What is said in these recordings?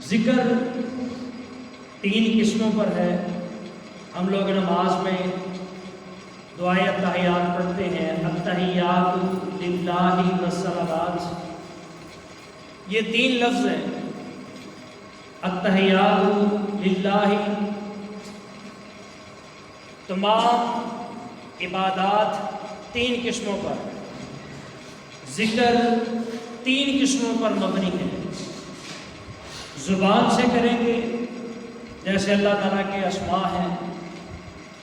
ذکر تین قسموں پر ہے۔ ہم لوگ نماز میں دعائے التحیات پڑھتے ہیں، التحیات للہ والصلوات، یہ تین لفظ ہیں۔ التحیات للہ، تمام عبادات تین قسموں پر، ذکر تین قسموں پر مبنی ہے۔ زبان سے کریں گے جیسے اللہ تعالیٰ کے اسماء ہیں،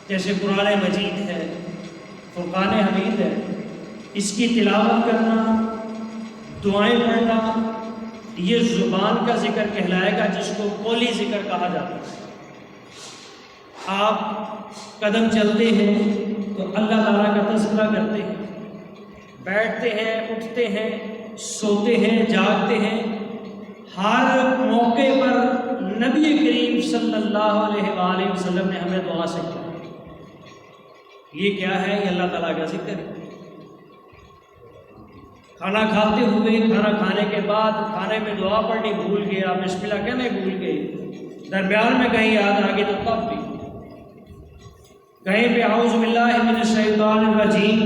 جیسے قرآن مجید ہے، فرقان حمید ہے، اس کی تلاوت کرنا، دعائیں پڑھنا، یہ زبان کا ذکر کہلائے گا، جس کو قولی ذکر کہا جاتا ہے۔ آپ قدم چلتے ہیں تو اللہ تعالیٰ کا تذکرہ کرتے ہیں، بیٹھتے ہیں، اٹھتے ہیں، سوتے ہیں، جاگتے ہیں، ہر موقع پر نبی کریم صلی اللہ علیہ وآلہ وسلم نے ہمیں دعا سکھائی۔ یہ کیا ہے؟ یہ اللہ تعالیٰ کا ذکر ہے۔ کھانا کھاتے ہوئے، کھانا کھانے کے بعد کھانے میں دعا پڑھنی بھول گئے، آپ بسم اللہ کہنے بھول گئے، درمیان میں کہیں یاد آ گئی تو تب بھی کہیں پہ اعوذ باللہ من الشیطان الرجیم،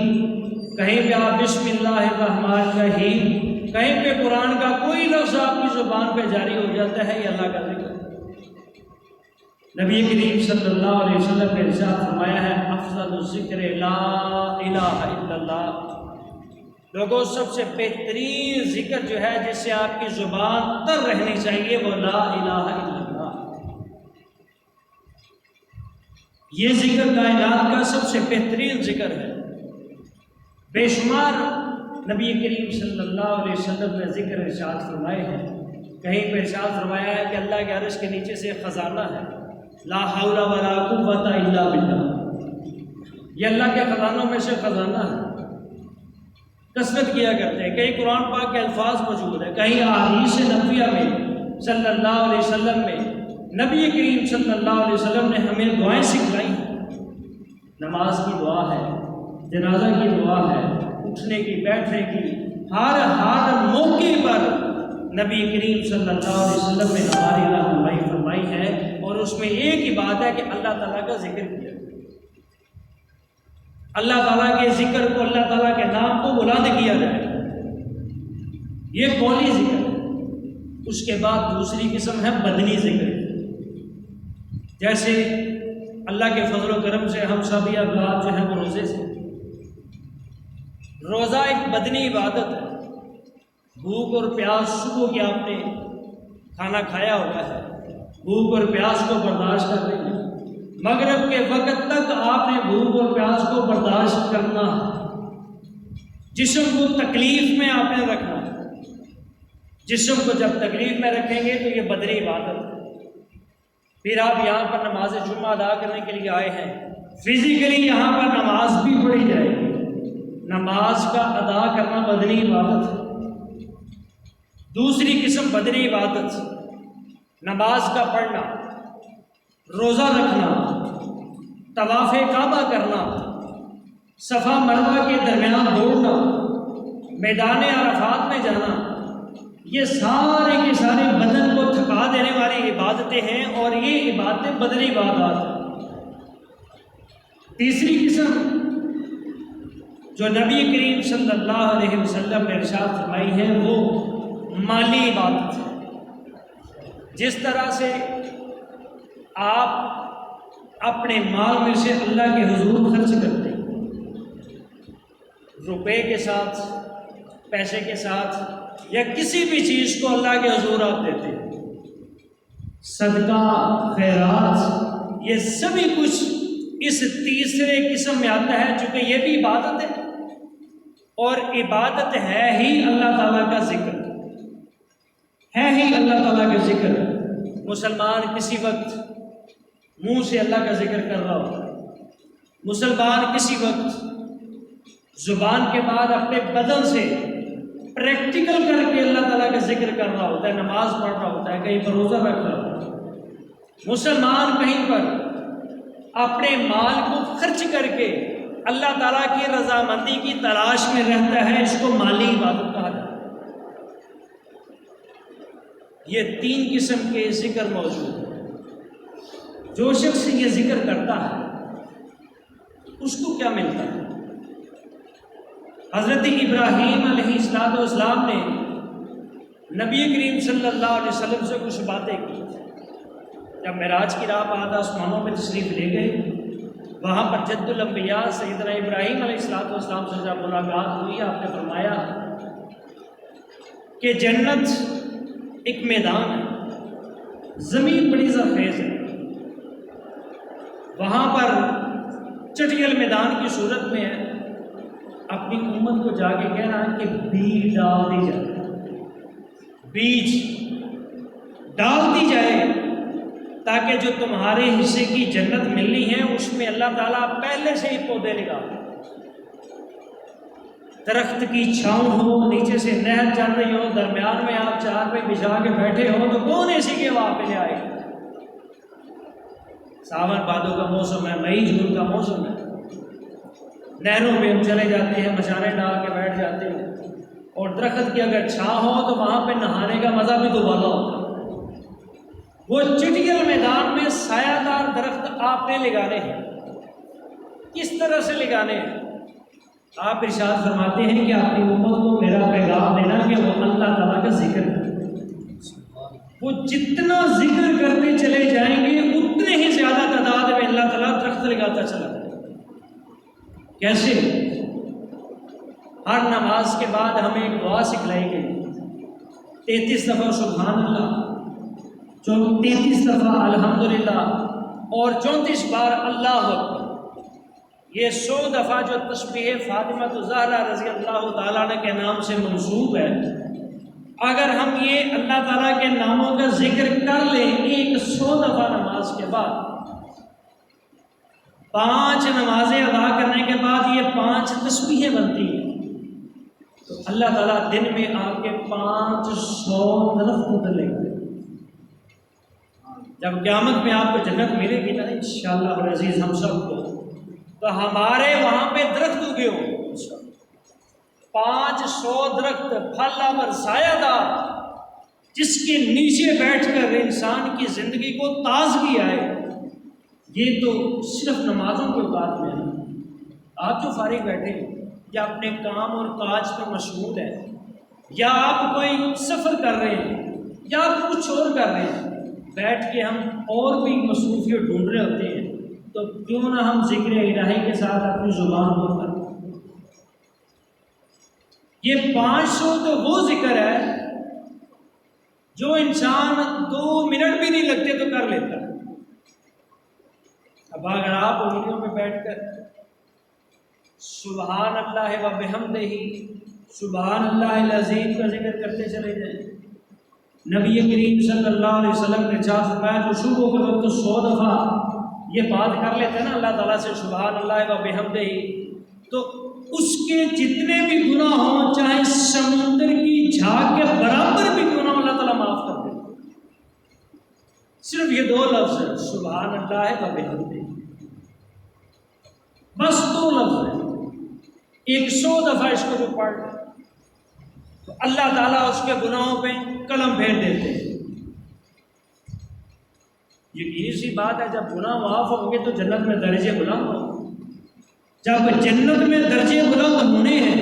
کہیں پہ آپ بسم اللہ الرحمن الرحیم، کہیں پہ قرآن کا کوئی لفظ آپ کی زبان پہ جاری ہو جاتا ہے، یہ اللہ کا ذکر۔ نبی کریم صلی اللہ علیہ وسلم نے ارشاد فرمایا ہے، افضل الذکر لا الہ الا اللہ۔ لوگوں، سب سے بہترین ذکر جو ہے جس سے آپ کی زبان تر رہنی چاہیے، وہ لا الہ الا اللہ۔ یہ ذکر کائنات کا سب سے بہترین ذکر ہے۔ بے شمار نبی کریم صلی اللہ علیہ وسلم نے ذکر ارشاد فرمائے ہیں۔ کہیں پہ ارشاد فرمایا ہے کہ اللہ کے عرش کے نیچے سے خزانہ ہے، لا حول ولا قوت الا باللہ، یہ اللہ کے خزانوں میں سے خزانہ ہے، کثرت کیا کرتے ہیں۔ کئی قرآن پاک کے الفاظ موجود ہیں، کہیں احادیث نبویہ میں صلی اللہ علیہ وسلم میں نبی کریم صلی اللہ علیہ وسلم نے ہمیں دعائیں سکھلائی ہیں۔ نماز کی دعا ہے، جنازہ کی دعا ہے، اٹھنے کی، بیٹھنے کی، ہر موقع پر نبی کریم صلی اللہ علیہ وسلم نے ہماری رہنمائی فرمائی ہے، اور اس میں ایک ہی بات ہے کہ اللہ تعالیٰ کا ذکر کیا، اللہ تعالیٰ کے ذکر کو، اللہ تعالیٰ کے نام کو بلند کیا جائے، یہ قولی ذکر ہے۔ اس کے بعد دوسری قسم ہے بدنی ذکر، جیسے اللہ کے فضل و کرم سے ہم سب یہ افراد جو ہیں وہ روزے سے، روزہ ایک بدنی عبادت ہے۔ بھوک اور پیاس، صبح کی آپ نے کھانا کھایا ہوا ہے، بھوک اور پیاس کو برداشت کر لیں گے، مغرب کے وقت تک آپ نے بھوک اور پیاس کو برداشت کرنا ہے، جسم کو تکلیف میں آپ نے رکھنا ہے۔ جسم کو جب تکلیف میں رکھیں گے تو یہ بدنی عبادت ہے۔ پھر آپ یہاں پر نماز جمعہ ادا کرنے کے لیے آئے ہیں، فزیکلی یہاں پر نماز بھی پڑھی جائے گی، نماز کا ادا کرنا بدنی عبادت ہے۔ دوسری قسم بدنی عبادت، نماز کا پڑھنا، روزہ رکھنا، طواف کعبہ کرنا، صفا مروہ کے درمیان دوڑنا، میدان عرفات میں جانا، یہ سارے کے سارے بدن کو تھکا دینے والی عبادتیں ہیں، اور یہ عبادتیں بدنی عبادات ہیں۔ تیسری قسم جو نبی کریم صلی اللہ علیہ وسلم نے ارشاد فرمائی ہے، وہ مالی عبادت ہے۔ جس طرح سے آپ اپنے مال میں سے اللہ کے حضور خرچ کرتے ہیں، روپے کے ساتھ، پیسے کے ساتھ، یا کسی بھی چیز کو اللہ کے حضور آپ دیتے ہیں، صدقہ، خیرات، یہ سبھی کچھ اس تیسرے قسم میں آتا ہے، چونکہ یہ بھی عبادت ہے، اور عبادت ہے ہی اللہ تعالیٰ کا ذکر، ہے ہی اللہ تعالیٰ کا ذکر۔ مسلمان کسی وقت منہ سے اللہ کا ذکر کر رہا ہوتا ہے، مسلمان کسی وقت زبان کے بعد اپنے بدن سے پریکٹیکل کر کے اللہ تعالیٰ کا ذکر کر رہا ہوتا ہے، نماز پڑھ رہا ہوتا ہے، کہیں پر روزہ رکھ رہا ہوتا ہے۔ مسلمان کہیں پر اپنے مال کو خرچ کر کے اللہ تعالیٰ کی رضامندی کی تلاش میں رہتا ہے، اس کو مالی عبادت کہا جاتا ہے۔ یہ 3 قسم کے ذکر موجود ہیں۔ جو شخص یہ ذکر کرتا ہے اس کو کیا ملتا ہے؟ حضرت ابراہیم علیہ السلام نے نبی کریم صلی اللہ علیہ وسلم سے کچھ باتیں کی۔ جب معراج کی رات آدھا آسمانوں میں تشریف لے گئے، وہاں پر جد الانبیاء سیدنا ابراہیم علیہ السلام سے جب ملاقات ہوئی، آپ نے فرمایا کہ جنت ایک میدان ہے، زمین بڑی زرخیز ہے، وہاں پر چٹیل میدان کی صورت میں ہے، اپنی امت کو جا کے کہنا کہ بیج ڈال دی جائے، بیج ڈال دی جائے، تاکہ جو تمہارے حصے کی جنت ملنی ہے اس میں اللہ تعالیٰ پہلے سے ہی پودے لگا دیں، درخت کی چھاؤں ہو، نیچے سے نہر چل رہی ہو، درمیان میں آپ چار پہ بچھا کے بیٹھے ہو تو کون ایسی کے وہاں پہ لے آئے؟ ساون بھادو کا موسم ہے، مئی جون کا موسم ہے، نہروں میں ہم چلے جاتے ہیں، مچھاریں ڈال کے بیٹھ جاتے ہیں، اور درخت کی اگر چھاں ہو تو وہاں پہ نہانے کا مزہ بھی تو بالا ہوتا ہے۔ وہ چٹیل میدان میں سایہ دار درخت آپ نے لگانے ہیں، کس طرح سے لگانے ہیں؟ آپ ارشاد فرماتے ہیں کہ اپنی امت کو میرا پیغام دینا کہ وہ اللہ تعالیٰ کا ذکر کرے، وہ جتنا ذکر کرتے چلے جائیں گے اتنے ہی زیادہ تعداد میں اللہ تعالیٰ درخت لگاتا چلا جائے۔ کیسے؟ ہر نماز کے بعد ہمیں ایک دعا سکھلائی گئی، 33 دفعہ سبحان اللہ، 33 دفعہ الحمدللہ، اور 34 بار اللہ اکبر۔ یہ 100 دفعہ جو تسبیح فاطمہ الزہرا رضی اللہ تعالیٰ عنہ کے نام سے منسوب ہے، اگر ہم یہ اللہ تعالیٰ کے ناموں کا ذکر کر لیں ایک 100 دفعہ نماز کے بعد، 5 نمازیں ادا کرنے کے بعد یہ 5 تسبیحیں بنتی ہیں، تو اللہ تعالیٰ دن میں آپ کے 500 درخت ڈلے گا۔ جب قیامت میں آپ کو جنت ملے گی نا انشاءاللہ العزیز ہم سب کو، تو ہمارے وہاں پہ درخت اگے ہوں، 500 درخت پھل اور سایہ دار، جس کے نیچے بیٹھ کر انسان کی زندگی کو تازگی آئے۔ یہ تو صرف نمازوں کے اوقات میں ہے۔ آپ جو فارغ بیٹھے ہیں یا اپنے کام اور کاج پہ مشغول ہیں، یا آپ کوئی سفر کر رہے ہیں، یا آپ کچھ اور کر رہے ہیں، بیٹھ کے ہم اور بھی مصروفیت ڈھونڈ رہے ہوتے ہیں، تو کیوں نہ ہم ذکر الہی کے ساتھ اپنی زبان کو کریں۔ یہ 500 تو وہ ذکر ہے جو انسان 2 منٹ بھی نہیں لگتے تو کر لیتا ہے۔ اب اگر آپ انگلیوں پہ بیٹھ کر سبحان اللہ و بحمدہ سبحان اللہ العظیم کا ذکر کرتے چلے جائیں، نبی کریم صلی اللہ علیہ وسلم نے ارشاد فرمایا جو صبح کے وقت 100 دفعہ یہ بات کر لیتے ہیں نا اللہ تعالیٰ سے سبحان اللہ و بحمدہ، تو اس کے جتنے بھی گناہ ہوں، چاہے سمندر کی جھاگ کے برابر بھی گناہ اللہ تعالیٰ معاف کر دے۔ صرف یہ 2 لفظ ہیں، سبحان اللہ و بحمدہ، بس 2 لفظ ہیں۔ 100 دفعہ اس کو جو پڑھ لے تو اللہ تعالیٰ اس کے گناہوں پہ قلم پھیر دیتے ہیں۔ یقینی سی بات ہے، جب گناہ معاف ہوں گے تو جنت میں درجے بلند ہوں۔ جب جنت میں درجے بلند ہونے ہیں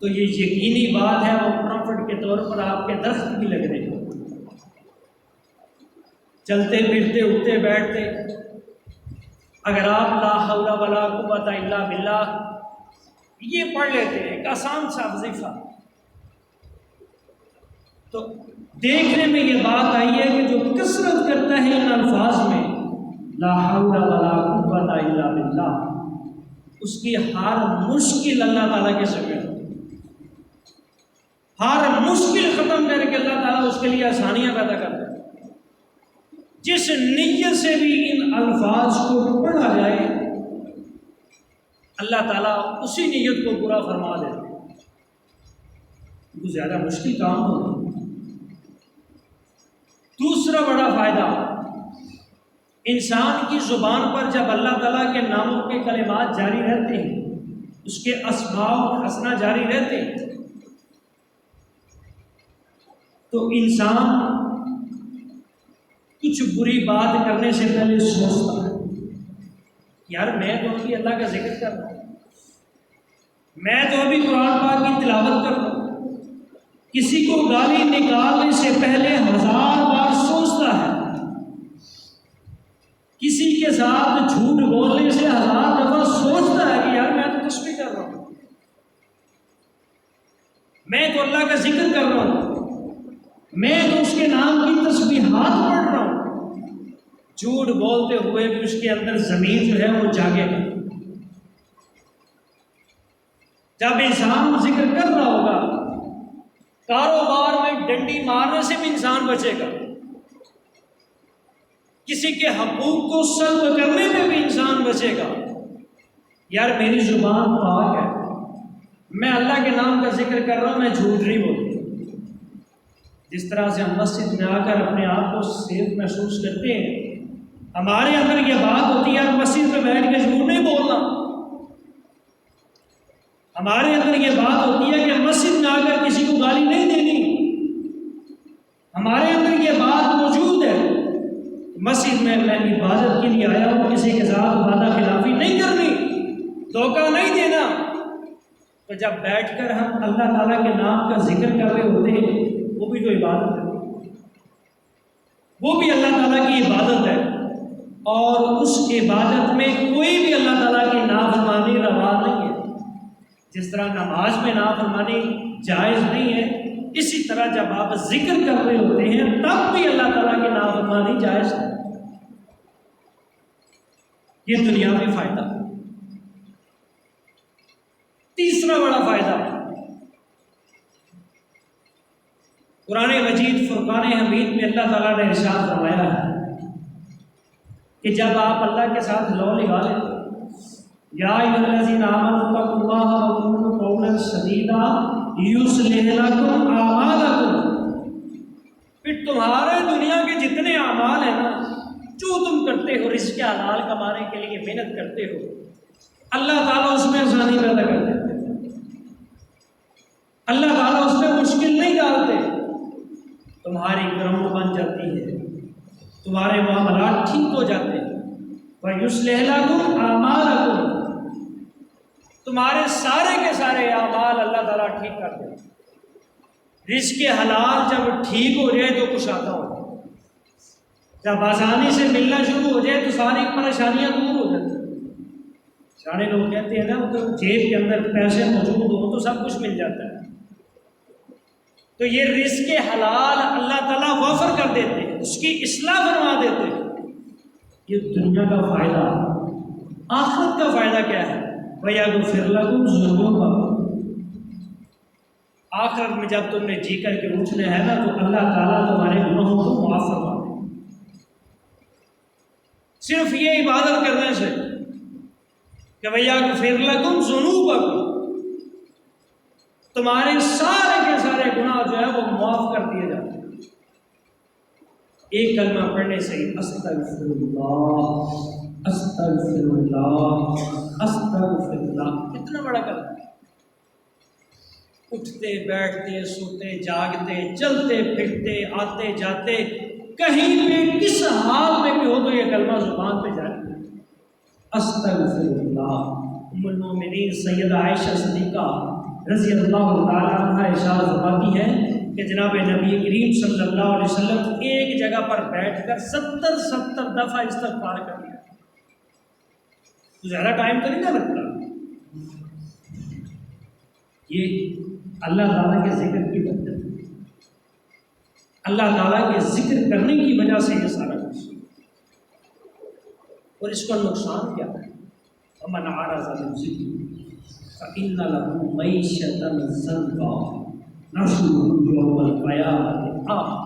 تو یہ یقینی بات ہے وہ پروفٹ کے طور پر آپ کے درخت بھی لگ رہے ہیں، چلتے پھرتے اٹھتے بیٹھتے۔ اگر آپ لا حول ولا قوت الا باللہ یہ پڑھ لیتے ہیں، ایک آسان سا وظیفہ، تو دیکھنے میں یہ بات آئی ہے کہ جو کثرت کرتا ہے ان الفاظ میں لا حول ولا قوت الا باللہ، اس کی ہر مشکل اللہ تعالیٰ کے سامنے، ہر مشکل ختم کر کے اللہ تعالیٰ اس کے لیے آسانیاں پیدا کرتا ہے۔ جس نیت سے بھی ان الفاظ کو پڑھا جائے اللہ تعالیٰ اسی نیت کو پورا فرما دیتا ہے۔ وہ زیادہ مشکل کام تو نہیں۔ دوسرا بڑا فائدہ، انسان کی زبان پر جب اللہ تعالیٰ کے ناموں کے کلمات جاری رہتے ہیں، اس کے اسماء و حسنہ جاری رہتے ہیں، تو انسان کچھ بری بات کرنے سے پہلے سوچتا ہے، یار میں تو ابھی اللہ کا ذکر کر رہا ہوں، میں تو ابھی قرآن پاک کی تلاوت کر رہا ہوں۔ کسی کو گالی نکالنے سے پہلے 1000 بار سوچتا ہے، کسی کے ساتھ جھوٹ بولنے سے 1000 دفعہ سوچتا ہے کہ یار میں تو تسبیح کر رہا ہوں، میں تو اللہ کا ذکر کر رہا ہوں، میں تو اس کے نام کی تسبیحات پڑھ رہا ہوں۔ جھوٹ بولتے ہوئے بھی اس کے اندر ضمیر جو ہے وہ جاگے گا۔ جب انسان ذکر کر رہا ہوگا، کاروبار میں ڈنڈی مارنے سے بھی انسان بچے گا، کسی کے حقوق کو سلب کرنے میں بھی انسان بچے گا۔ یار میری زبان پاک ہے، میں اللہ کے نام کا ذکر کر رہا ہوں، میں جھوٹ نہیں بولتا۔ جس طرح سے ہم مسجد میں آ کر اپنے آپ کو سیف محسوس کرتے ہیں، ہمارے اندر یہ بات ہوتی ہے مسجد میں بیٹھ کے جھوٹ نہیں بولنا، ہمارے اندر یہ بات ہوتی ہے کہ مسجد میں آ کر کسی کو گالی نہیں دینی، ہمارے اندر یہ بات موجود ہے، مسجد میں عبادت کے لیے آیا ہوں، کسی کے ساتھ وعدہ خلافی نہیں کرنی، دھوکہ نہیں دینا۔ تو جب بیٹھ کر ہم اللہ تعالیٰ کے نام کا ذکر کر رہے ہوتے ہیں، وہ بھی تو عبادت ہے، وہ بھی اللہ تعالیٰ کی عبادت ہے، اور اس عبادت میں کوئی بھی اللہ تعالیٰ کی نافرمانی روا نہیں ہے۔ جس طرح نماز میں نافرمانی جائز نہیں ہے، اسی طرح جب آپ ذکر کر رہے ہوتے ہیں تب بھی اللہ تعالیٰ کی نافرمانی جائز ہے۔ یہ دنیاوی فائدہ۔ تیسرا بڑا فائدہ، قرآن مجید فرقان حمید میں اللہ تعالیٰ نے ارشاد فرمایا ہے کہ جب آپ اللہ کے ساتھ لو لگا لیں، یا ایھا الذین آمنوا اتقوا اللہ وقولوا قولا سدیدا یصلح لکم اعمالکم، پھر تمہارے دنیا کے جتنے اعمال ہیں نا، جو تم کرتے ہو رزق حلال کمانے کے لیے محنت کرتے ہو، اللہ تعالیٰ اس میں آسانی پیدا کر دیتے ہیں، اللہ تعالیٰ اس میں مشکل نہیں ڈالتے، تمہاری گرم بن جاتی ہے، تمہارے معاملات ٹھیک ہو جاتے ہیں۔ وَيُصْلِحْ لَكُمْ أَعْمَالَكُمْ، تمہارے سارے کے سارے اعمال اللہ تعالیٰ ٹھیک کر دیں۔ رزق حلال جب ٹھیک ہو جائے تو کشادہ ہو جائے، جب آسانی سے ملنا شروع ہو جائے تو ساری پریشانیاں دور ہو جاتی ہیں۔ سارے لوگ کہتے ہیں نا کہ جیب کے اندر پیسے موجود ہوں تو سب کچھ مل جاتا ہے، تو یہ رزق حلال اللہ تعالیٰ وفر کر دیتے ہیں، اس کی اصلاح فرما دیتے ہیں۔ یہ دنیا کا فائدہ۔ آخرت کا فائدہ کیا ہے؟ وَيَغْفِرْ لَكُمْ ذُنُوبَكُمْ، آخرت میں جب تم نے جی کر کے اٹھنا ہے نا تو اللہ تعالیٰ تمہارے گناہوں کو معاف فرما دے، صرف یہ عبادت کرنے سے کہ وَيَغْفِرْ لَكُمْ ذُنُوبَكُمْ، تمہارے سارے کے سارے گناہ جو ہے وہ معاف کر دیے جاتے ہیں۔ ایک کلمہ پڑھنے سے استغفر اللہ استغفر اللہ استغفر اللہ، کتنا بڑا کلمہ، اٹھتے بیٹھتے سوتے جاگتے چلتے پھرتے آتے جاتے کہیں پہ کس حال میں بھی ہو تو یہ کلمہ زبان پہ جائے، استغفر اللہ۔ ام المومنین سیدہ عائشہ صدیقہ رضی اللہ تعالیٰ عنہ ارشاد فرماتی ہے کہ جناب نبی کریم صلی اللہ علیہ وسلم ایک جگہ پر بیٹھ کر 70 دفعہ استغفار کر لیا، تو زیادہ ٹائم تو نہیں نہ لگتا۔ یہ اللہ تعالیٰ کے ذکر کی وجہ سے، اللہ تعالیٰ کے ذکر کرنے کی وجہ سے یہ سارا کچھ، اور اس کا نقصان کیا ہے؟ وَمَنْ أَعْرَضَ عَنْ ذِكْرِي فَإِنَّ لَهُ مَعِيشَةً ضَنْكًا نَحْشُرُهُ يَوْمَ الْقِيَامَةِ أَعْمَىٰ۔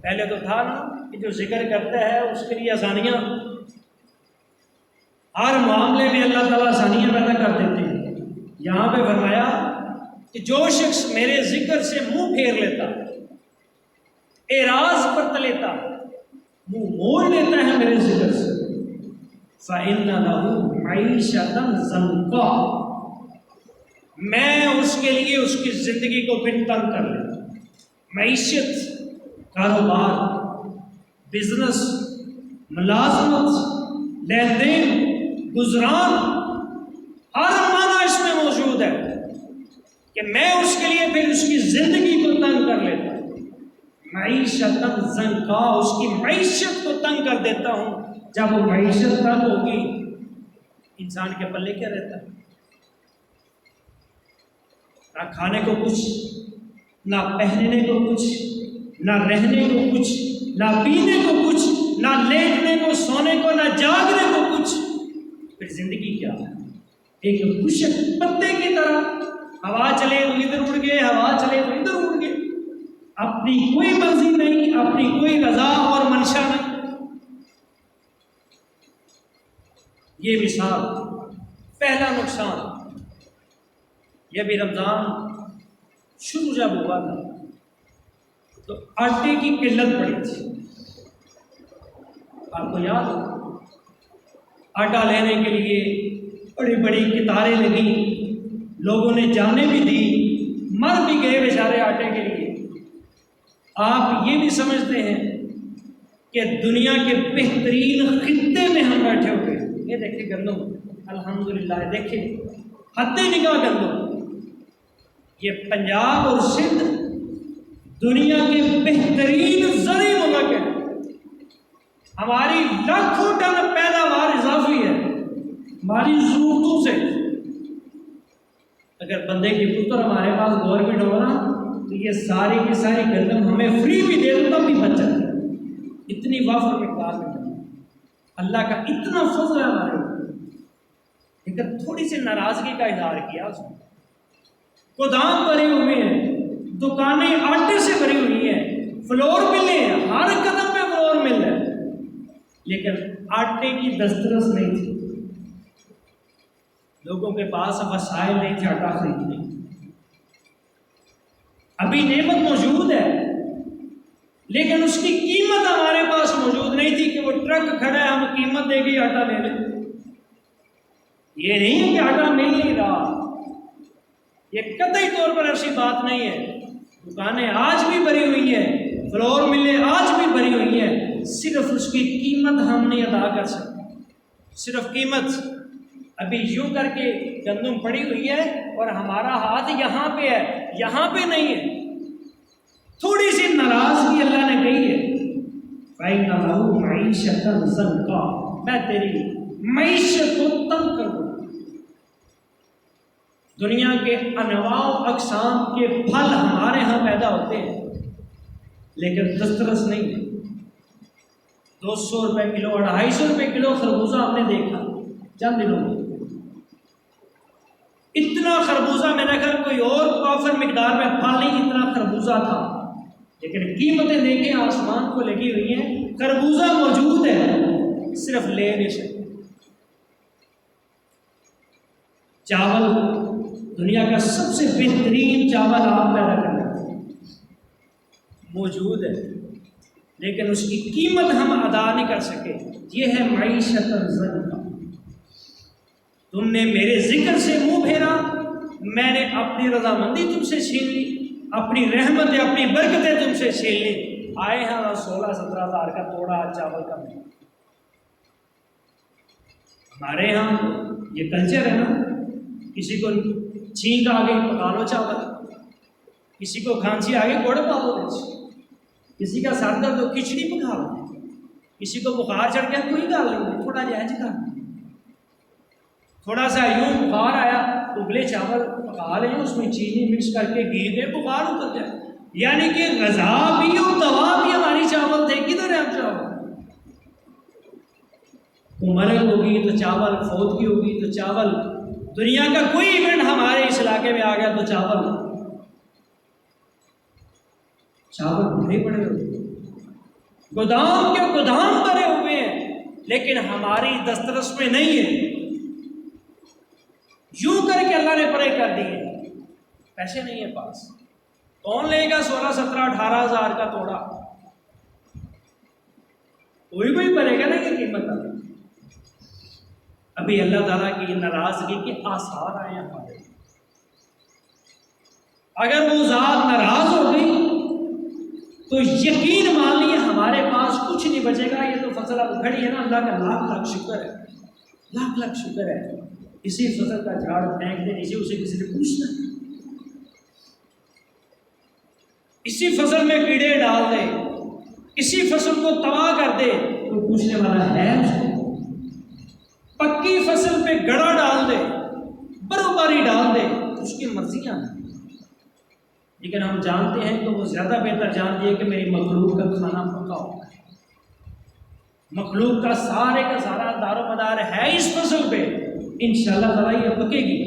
پہلے تو تھا نا کہ جو ذکر کرتا ہے اس کے لیے آسانیاں، ہر معاملے میں اللہ تعالیٰ آسانیاں پیدا کر دیتے ہیں۔ یہاں پہ فرمایا کہ جو شخص میرے ذکر سے منہ پھیر لیتا، اعراض برت لیتا، منہ موڑ لیتا ہے میرے ذکر سے، فَإِنَّ لَهُ مَعِيشَةً ضَنْكًا، میں اس کے لیے اس کی زندگی کو پھر تنگ کر لیتا، معیشت، کاروبار، بزنس، ملازمت، لین دین، گزران، ہر معنی اس میں موجود ہے کہ میں اس کے لیے پھر اس کی زندگی کو تنگ کر لیتا ہوں، معیشت زنکا، اس کی معیشت کو تنگ کر دیتا ہوں۔ جب وہ معیشت تنگ ہوگی انسان کے پلے کیا رہتا ہے؟ نہ کھانے کو کچھ، نہ پہننے کو کچھ، نہ رہنے کو کچھ، نہ پینے کو کچھ، نہ لیٹنے کو، سونے کو، نہ جاگنے کو کچھ، پھر زندگی کیا ہے؟ ایک خشک پتے کی طرح، ہوا چلے تو ادھر اڑ گئے، ہوا چلے تو ادھر اڑ گئے، اپنی کوئی مرضی نہیں، اپنی کوئی رضا اور منشا نہیں۔ یہ مثال، پہلا نقصان، یہ بھی رمضان شروع جب ہوا تھا تو آٹے کی قلت پڑی تھی، آپ کو یاد ہو؟ آٹا لینے کے لیے بڑی بڑی قطاریں لگی، لوگوں نے جانیں بھی دی، مر بھی گئے بیچارے آٹے کے لیے۔ آپ یہ بھی سمجھتے ہیں کہ دنیا کے بہترین خطے میں ہم بیٹھے ہوئے ہیں، یہ دیکھیں گندم، الحمدللہ، دیکھیں حد نگاہ گندم، یہ پنجاب اور سندھ دنیا کے بہترین زرعی ملک ہے، ہماری لاکھوں ٹن پیداوار اضافی ہے ہماری ضرورتوں سے۔ اگر بندے کی پتر ہمارے پاس گورنمنٹ ہو نا تو یہ ساری کی ساری گندم ہمیں فری بھی دے دو تب بھی بچ جاتی ہے، اتنی وافر مقدار میں گندم، اللہ کا اتنا فضل ہے ہمارے اوپر۔ لیکن تھوڑی سی ناراضگی کا اظہار کیا اس نے، گودام بھرے ہوئے ہیں، دکانیں آٹے سے بھری ہوئی ہیں، فلور ملیں ہیں، ہر قدم پہ فلور مل ہے، لیکن آٹے کی دسترس نہیں تھی، لوگوں کے پاس وسائل نہیں تھے آٹا خریدنے۔ ابھی نعمت موجود ہے لیکن اس کی قیمت ہمارے پاس موجود نہیں تھی کہ وہ ٹرک کھڑا ہے ہم قیمت دے کے آٹا لے لیں۔ یہ نہیں ہے کہ آٹا مل نہیں رہا، یہ قطعی طور پر ایسی بات نہیں ہے، دکانیں آج بھی بھری ہوئی ہیں، فلور ملیں آج بھی بھری ہوئی ہیں، صرف اس کی قیمت ہم نہیں ادا کر سکتے، صرف قیمت۔ ابھی یوں کر کے گندم پڑی ہوئی ہے اور ہمارا ہاتھ یہاں پہ ہے، یہاں پہ نہیں ہے۔ تھوڑی سی ناراضگی اللہ نے کہی ہے، فَإِنَّ لَهُ مَعِيشَةً ضَنْكَا، میں تیری معیشت کو تنگ کر دوں۔ دنیا کے انواع و اقسام کے پھل ہمارے ہاں پیدا ہوتے ہیں لیکن دسترس نہیں ہے۔ 200 روپے کلو، 250 روپے کلو خربوزہ ہم نے دیکھا چند دنوں میں، اتنا خربوزہ میں نے کہا کوئی اور وافر مقدار میں پھل نہیں، اتنا خربوزہ تھا، لیکن قیمتیں دیکھیں آسمان کو لگی ہوئی ہیں، خربوزہ موجود ہے، صرف لے نہیں سکتے۔ چاول، دنیا کا سب سے بہترین چاول آپ پیدا کرنا موجود ہے لیکن اس کی قیمت ہم ادا نہیں کر سکے، یہ ہے معیشت زنکا۔ تم نے میرے ذکر سے منہ پھیرا، میں نے اپنی رضامندی تم سے چھین لی، اپنی رحمتیں، اپنی برکتیں تم سے چھین لی۔ آئے ہیں 16-17 ہزار کا توڑا چاول کا مل۔ ہمارے ہاں یہ کلچر ہے نا، کسی کو چھینک آ گئی پکا لو چاول، کسی کو کھانسی آ گئی گڑ پا لو مرچ، کسی کا سر درد تو کھچڑی پکا لو، کسی کو بخار چڑھ گیا کوئی گال نہیں، تھوڑا جہیز کھا، تھوڑا سا یوں بخار آیا ابلے چاول پکا لیں، اس میں چینی مکس کر کے گھی دے، بخار اتر جائے۔ یعنی کہ غذا بھی اور دوا بھی ہماری چاول تھے، کدھر ہے ہم چاول؟ مرگ ہوگی تو چاول، فوتگی ہوگی تو چاول، دنیا کا کوئی ایونٹ ہمارے اس علاقے میں آ گیا تو چاول بھرے پڑے ہوئے، گودام کے گودام بھرے ہوئے ہیں لیکن ہماری دسترس میں نہیں ہے۔ یوں کر کے اللہ نے پرے کر دیے، پیسے نہیں ہے پاس، کون لے گا 16-17-18 ہزار کا توڑا؟ کوئی بھرے گا نا کہ قیمت ہے۔ ابھی اللہ تعالیٰ کی ناراضگی کے آثار آئے ہمارے، اگر وہ ذات ناراض ہو گئی تو یقین مان لیے ہمارے پاس کچھ نہیں بچے گا. یہ تو فصل اب کھڑی ہے نا، اللہ کا لاکھ لاکھ شکر ہے، لاکھ لاکھ شکر ہے. اسی فصل کا جھاڑ پھینک دے نیچے، اسے کسی نے پوچھنا، اسی فصل میں کیڑے ڈال دے، اسی فصل کو تباہ کر دے، تو پوچھنے والا ہے اس کو؟ پکی فصل پہ گڑا ڈال دے، برو باری ڈال دے، اس کی مرضیاں ہیں. لیکن ہم جانتے ہیں تو وہ زیادہ بہتر جانتی ہے کہ میری مخلوق کا کھانا پکا ہوگا. مخلوق کا سارا دار و مدار ہے اس فصل پہ، انشاءاللہ تعالیٰ یہ پکے گی.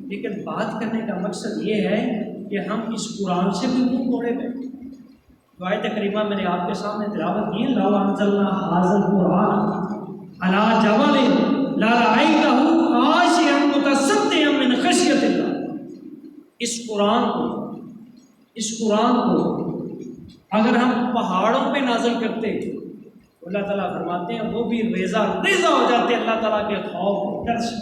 لیکن بات کرنے کا مقصد یہ ہے کہ ہم اس قرآن سے بھی منہ موڑے گئے. تو آیت کریمہ میں نے آپ کے سامنے تلاوت کی، لو انزلنا ھذا القرآن علی جبل لرأیتہ خاشعا متصدعا من خشیۃ اللہ. اس قرآن کو اگر ہم پہاڑوں پہ نازل کرتے تو اللہ تعالیٰ فرماتے ہیں وہ بھی ریزہ ریزہ ہو جاتے اللہ تعالیٰ کے خوف و ڈر سے.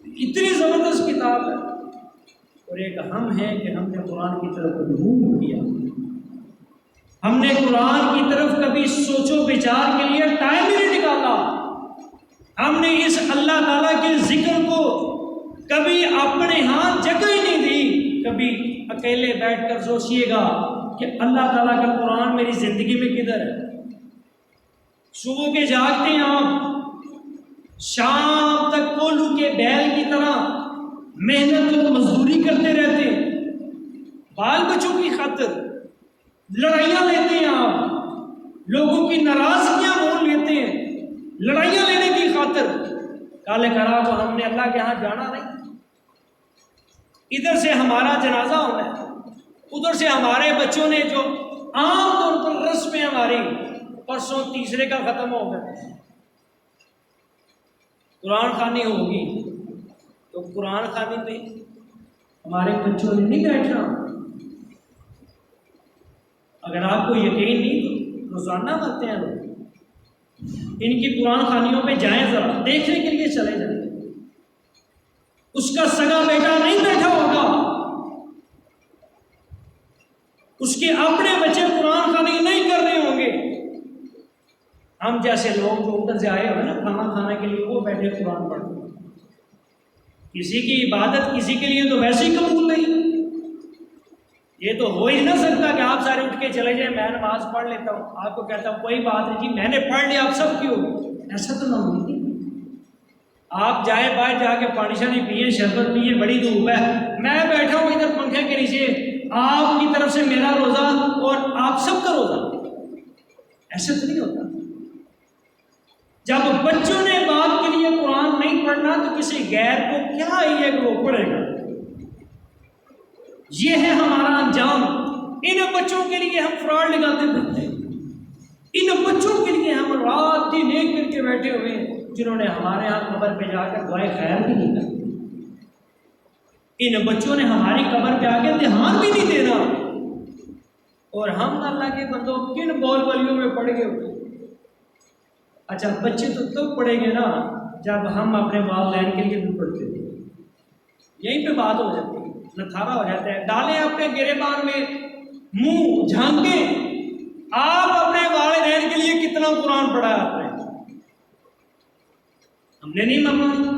اتنی زبردست کتاب ہے. اور ایک ہم ہیں کہ ہم نے قرآن کی طرف کبھی منہ نہیں کیا، ہم نے قرآن کی طرف کبھی سوچ و بچار کے لیے ٹائم ہی نہیں نکالا. ہم نے اس اللہ تعالیٰ کے ذکر کو کبھی اپنے ہاں جگہ ہی نہیں دی. کبھی اکیلے بیٹھ کر سوچیے گا کہ اللہ تعالیٰ کا قرآن میری زندگی میں کدھر ہے. صبح کے جاگتے ہیں آپ، شام تک کولو کے بیل کی طرح محنت و مزدوری کرتے رہتے ہیں، بال بچوں کی خاطر لڑائیاں لیتے ہیں، آپ لوگوں کی ناراضگیاں مول لیتے ہیں لڑائیاں لینے کی خاطر. کالے کرا کو ہم نے اللہ کے ہاں جانا نہیں. ادھر سے ہمارا جنازہ ہونا ہے، ادھر سے ہمارے بچوں نے جو عام طور پر رسم ہماری پرسوں تیسرے کا ختم ہو گیا، قرآن خوانی ہوگی تو قرآن خوانی پہ ہمارے بچوں نے نہیں بیٹھنا. اگر آپ کو یقین نہیں تو روزانہ بنتے ہیں لوگ، ان کی قرآن خوانیوں پہ جائیں، ذرا دیکھنے کے لیے چلے جائیں. اس کا سگا بیٹا نہیں بیٹھا ہوگا، اس کے اپنے بچے قرآن خوانی نہیں کر رہے ہوں گے. ہم جیسے لوگ جو ادھر سے آئے ہوئے نا کھانا کھانے کے لیے، وہ بیٹھے قرآن پڑھتے ہیں. کسی کی عبادت کسی کے لیے تو ویسے ہی قبول نہیں. یہ تو ہو ہی نہ سکتا کہ آپ سارے اٹھ کے چلے جائیں میں نماز پڑھ لیتا ہوں، آپ کو کہتا ہوں کوئی بات نہیں جی میں نے پڑھ لیا آپ سب کیوں. ایسا تو نہ ہوتی. آپ جائیں باہر جا کے پانی شانی پیئے، شربت پیئے، بڑی دھوپ ہے، میں بیٹھا ہوں ادھر پنکھے کے نیچے، آپ کی طرف سے میرا روزہ اور آپ سب کا روزہ. ایسا تو نہیں ہوتا. جب بچوں نے بات کے لیے قرآن نہیں پڑھنا تو کسی غیر کو کیا ہے کہ وہ پڑھے گا. یہ ہے ہمارا انجام. ان بچوں کے لیے ہم فراڈ لگاتے پھرتے ہیں، ان بچوں کے لیے ہم رات دن ایک کر کے بیٹھے ہوئے ہیں جنہوں نے ہمارے ہاں قبر پہ جا کر دعائیں خیر بھی نہیں کرتی. ان بچوں نے ہماری قبر پہ آ کے دھیان بھی نہیں دینا، اور ہم اللہ کے بندوں کن بول بلیوں میں پڑ گئے ہوئے. اچھا بچے تو تب پڑھیں گے نا جب ہم اپنے والدین کے لیے بھی پڑھتے ہیں. یہیں پہ بات ہو جاتی ہے، نتھارا ہو جاتا ہے. ڈالیں اپنے گریبان میں منہ جھانکیں، آپ اپنے والدین کے لیے کتنا قرآن پڑھا ہے آپ نے؟ ہم نے نہیں ماننا.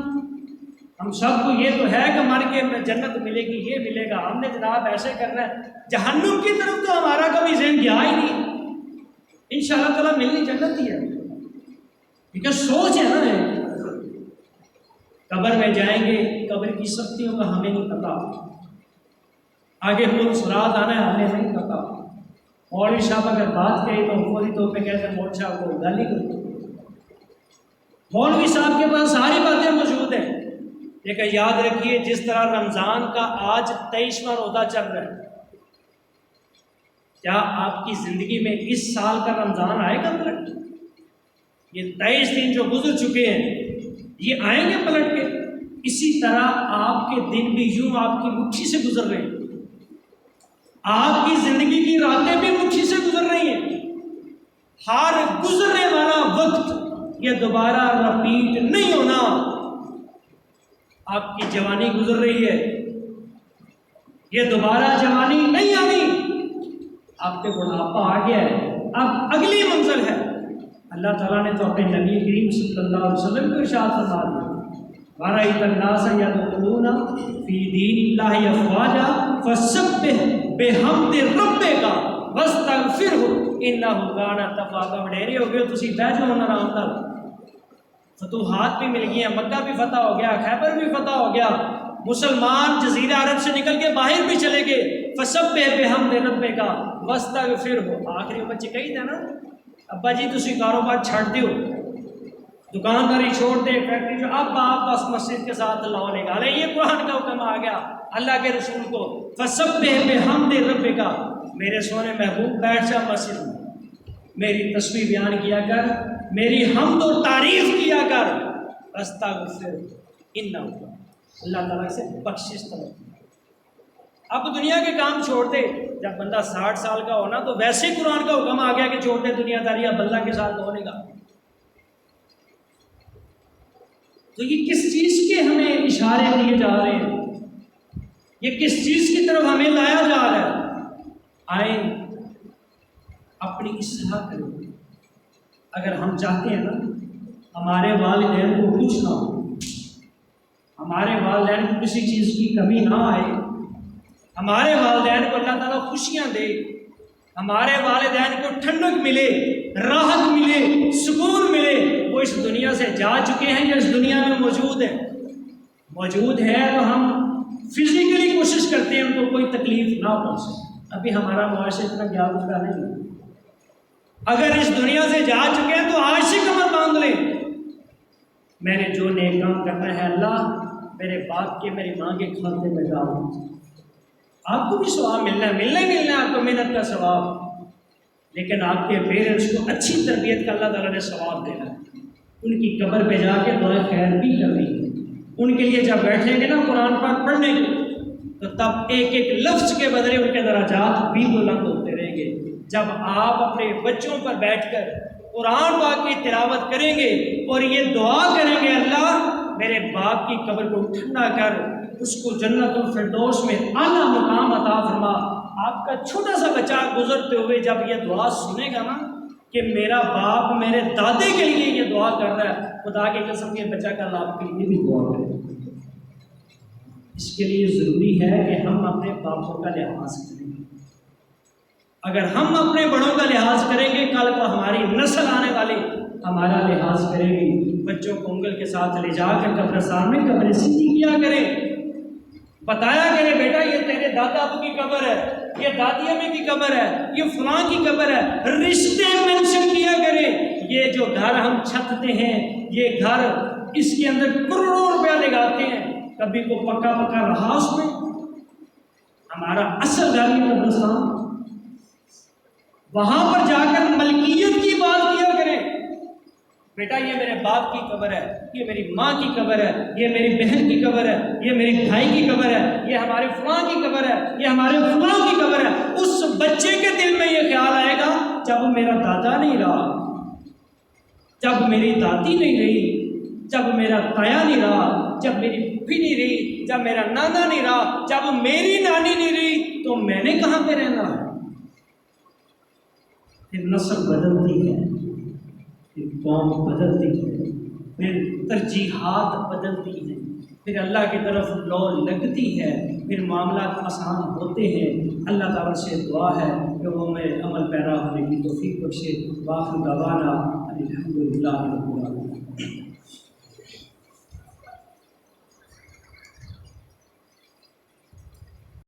ہم سب کو یہ تو ہے کہ مر کے جنت ملے گی، یہ ملے گا، ہم نے جناب ایسے کرنا ہے. جہنم کی طرف تو ہمارا کبھی ذہن گیا ہی نہیں. انشاءاللہ تعالیٰ ملنی جنت ہی ہے، کیونکہ سوچ ہے نا. قبر میں جائیں گے، قبر کی سختیوں کا ہمیں نہیں پتا، آگے پل سرات آنا ہے ہمیں نہیں پتا. مولوی صاحب اگر بات کریں تو فوری طور پہ کہتے ہیں مولوی صاحب کو گالی کرتے. مولوی صاحب کے پاس ساری باتیں موجود ہیں، لیکن یاد رکھیے جس طرح رمضان کا آج 23واں روزہ چل رہا ہے، کیا آپ کی زندگی میں اس سال کا رمضان آئے گا پلٹ؟ یہ 23 دن جو گزر چکے ہیں یہ آئیں گے پلٹ کے؟ اسی طرح آپ کے دن بھی یوں آپ کی مٹھی سے گزر رہے ہیں، آپ کی زندگی کی راتیں بھی مٹھی سے گزر رہی ہیں. ہر گزرنے والا وقت یہ دوبارہ رپیٹ نہیں ہونا. آپ کی جوانی گزر رہی ہے، یہ دوبارہ جوانی نہیں آنی. آپ کے بڑھاپا آ گیا ہے، اب اگلی منزل ہے۔ اللہ تعالیٰ نے تو اپنے نبی کریم صلی اللہ علیہ وسلم کو ارشاد فرما دیا، وَرَأَيْتَ النَّاسَ يَدْخُلُونَ فِي دِینِ اللَّهِ أَفْوَاجًا فَسَبِّحْ بِحَمْدِ رَبِّكَ وَاسْتَغْفِرْهُ إِنَّهُ كَانَ تَوَّابًا۔ وڈیرے ہو گئے تسی بہ جاؤ آرام نال، فتوحات بھی مل گئی ہیں، مکہ بھی فتح ہو گیا، خیبر بھی فتح ہو گیا، مسلمان جزیرہ عرب سے نکل کے باہر بھی چلے گئے۔ فَسَبِّحْ بِحَمْدِ رَبِّكَ وَاسْتَغْفِرْهُ۔ آخری بچے کہی تھا نا، ابا جی تسی کاروبار چھڑ دیو، دکانداری چھوڑ دے، فیکٹری جو، اب آپ بس مسجد کے ساتھ لاؤ نکالے۔ یہ قرآن کا حکم آ گیا اللہ کے رسول کو، فَسَبِّحْ بِحَمْدِ رَبِّكَ، میرے سونے محبوب بیٹھ جا مسجد میں، میری تسبیح بیان کیا کر، میری حمد و تعریف کیا کر، استغفر انہ، اللہ تعالیٰ سے بخشش طلب۔ اب دنیا کے کام چھوڑ دے، جب بندہ 60 سال کا ہونا تو ویسے قرآن کا حکم آ گیا کہ چھوڑ دے دنیا داری، اب اللہ کے ساتھ ہونے کا۔ تو یہ کس چیز کے ہمیں اشارے دیے جا رہے ہیں، یہ کس چیز کی طرف ہمیں لایا جا رہا ہے؟ آئیں اپنی اصلاح کریں۔ اگر ہم چاہتے ہیں نا ہمارے والدین کو کچھ نہ ہو، ہمارے والدین کو کسی چیز کی کمی نہ آئے، ہمارے والدین کو اللہ تعالیٰ خوشیاں دے، ہمارے والدین کو ٹھنڈک ملے، راحت ملے، سکون ملے، وہ اس دنیا سے جا چکے ہیں یا اس دنیا میں موجود ہیں؟ موجود ہے تو ہم فزیکلی کوشش کرتے ہیں ان کو کوئی تکلیف نہ پہنچے۔ ابھی ہمارا معاشرہ اتنا گیان کا نہیں ہے، اگر اس دنیا سے جا چکے ہیں تو آج سے کمر باندھ لیں، میں نے جو نیک کام کرنا ہے اللہ میرے باپ کے میری ماں کے کھاتے میں ڈالوں۔ آپ کو بھی ثواب ملنا ہے، ملنا ہی ملنا ہے آپ کو محنت کا ثواب، لیکن آپ کے پیرنٹس کو اچھی تربیت کا اللہ تعالیٰ نے ثواب دینا ہے۔ ان کی قبر پہ جا کے دعا خیر بھی کرنی ہے، ان کے لیے جب بیٹھیں گے نا قرآن پاک پڑھنے کے تو تب ایک ایک لفظ کے بدلے ان کے درجات بھی بلند ہوتے رہیں گے۔ جب آپ اپنے بچوں پر بیٹھ کر قرآن پاک کی تلاوت کریں گے اور یہ دعا کریں گے، اللہ میرے باپ کی قبر کو ٹھنڈا کر، اس کو جنت الفردوس میں اعلیٰ مقام عطا فرما۔ آپ کا چھوٹا سا بچہ گزرتے ہوئے جب یہ دعا سنے گا نا کہ میرا باپ میرے دادے کے لیے یہ دعا کر رہا ہے، خدا کی قسم یہ بچہ کل آپ کے لیے بھی دعا کرے۔ اس کے لیے ضروری ہے کہ ہم اپنے باپوں کا لحاظ کریں۔ اگر ہم اپنے بڑوں کا لحاظ کریں گے، کل کو ہماری نسل آنے والی ہمارا لحاظ کرے گی۔ بچوں کو انگل کے ساتھ لے جا کر قبرستان میں قبر سیدھی کیا کرے، بتایا کرے بیٹا یہ تیرے دادا ابو کی قبر ہے، یہ دادی امی کی قبر ہے، یہ فلاں کی قبر ہے، رشتے مینشن کیا کرے۔ یہ جو گھر ہم چھتتے ہیں، یہ گھر اس کے اندر کروڑوں روپیہ لگاتے ہیں، کبھی کو پکا پکا رہا اس میں؟ ہمارا اصل گھر یہ قبرستان، وہاں پر جا کر ملکیت کی بات کیا کریں۔ بیٹا یہ میرے باپ کی قبر ہے، یہ میری ماں کی قبر ہے، یہ میری بہن کی قبر ہے، یہ میری بھائی کی قبر ہے، یہ ہمارے فلاں کی قبر ہے، یہ ہمارے فلاں کی قبر ہے۔ اس بچے کے دل میں یہ خیال آئے گا جب میرا دادا نہیں رہا، جب میری دادی نہیں رہی، جب میرا تایا نہیں رہا، جب میری پھوپھی نہیں رہی، جب میرا نانا نہیں رہا، جب میری نانی نہیں رہی، تو میں نے کہاں پہ رہنا ہے؟ پھر نسل بدلتی ہے، پھر قوم بدلتی ہے، پھر ترجیحات بدلتی ہیں، پھر اللہ کی طرف لو لگتی ہے، پھر معاملات آسان ہوتے ہیں۔ اللہ تعالیٰ سے دعا ہے کہ وہ ہمیں عمل پیرا ہونے کی توفیق بخشے۔ وآخر دعوانا الحمدللہ رب العالمین۔